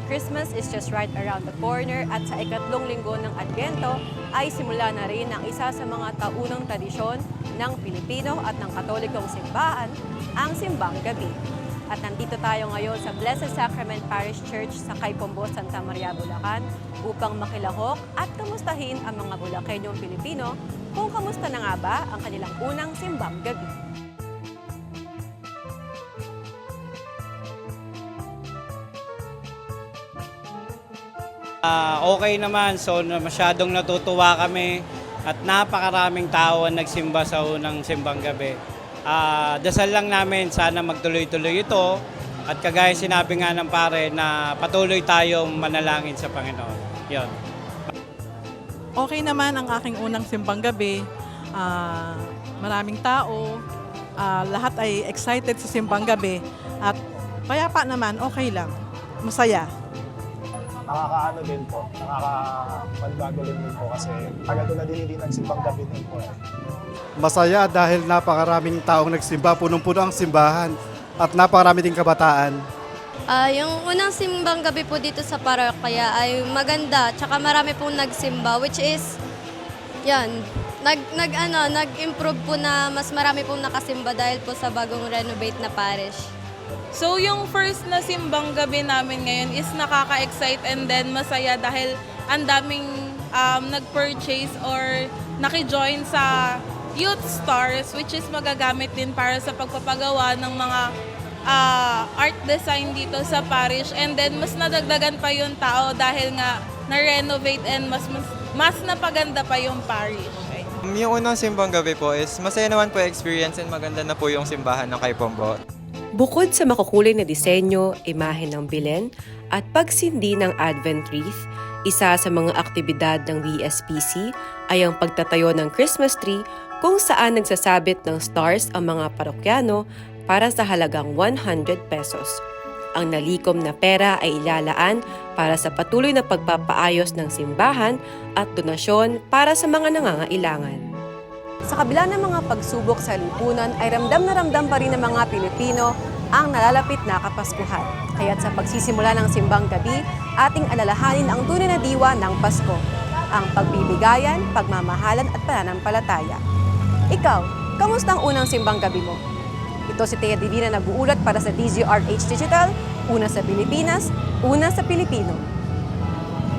Christmas is just right around the corner at sa ikatlong linggo ng Adbyento ay simula na rin ang isa sa mga taunang tradisyon ng Pilipino at ng Katolikong simbahan, ang Simbang Gabi. At nandito tayo ngayon sa Blessed Sacrament Parish Church sa Caypombo, Santa Maria, Bulacan upang makilahok at kamustahin ang mga Bulakenyong Pilipino kung kamusta na nga ba ang kanilang unang Simbang Gabi. Okay naman, so masyadong natutuwa kami at napakaraming tao ang nagsimba sa unang simbang gabi. Dasal lang namin sana magtuloy-tuloy ito at kagaya sinabi nga ng pare na patuloy tayong manalangin sa Panginoon. Yon. Okay naman ang aking unang simbang gabi. Maraming tao, lahat ay excited sa simbang gabi at payapa naman, okay lang, masaya. Nakakaano din po, nakakapagbago din po kasi tagal ko na din hindi nagsimbang gabi din po. Masaya dahil napakaraming taong nagsimba, punong-puno ang simbahan at napakarami ding kabataan. Yung unang simbang gabi po dito sa parokya ay maganda, tsaka marami pong nagsimba, which is, yan, nag-improve po na mas marami pong nakasimba dahil po sa bagong renovate na parish. So yung first na simbang gabi namin ngayon is nakaka-excite and then masaya dahil ang daming nag-purchase or naki-join sa Youth Stars, which is magagamit din para sa pagpapagawa ng mga art design dito sa parish, and then mas nadagdagan pa yung tao dahil nga na-renovate and mas napaganda pa yung parish. Yung unang simbang gabi po is masaya naman po experience and maganda na po yung simbahan ng Caypombo. Bukod sa makukulay na disenyo, imahe ng Belen at pagsindi ng Advent wreath, isa sa mga aktibidad ng VSPC ay ang pagtatayo ng Christmas tree kung saan nagsasabit ng stars ang mga parokyano para sa halagang 100 pesos. Ang nalikom na pera ay ilalaan para sa patuloy na pagpapaayos ng simbahan at donasyon para sa mga nangangailangan. Sa kabila ng mga pagsubok sa lipunan ay ramdam na ramdam pa rin ng mga Pilipino ang nalalapit na Kapaskuhan. Kaya't sa pagsisimula ng simbang gabi, ating alalahanin ang tunay na diwa ng Pasko, ang pagbibigayan, pagmamahalan at pananampalataya. Ikaw, kamusta ang unang simbang gabi mo? Ito si Thea Divina nag-uulat para sa DZRH Digital, una sa Pilipinas, una sa Pilipino.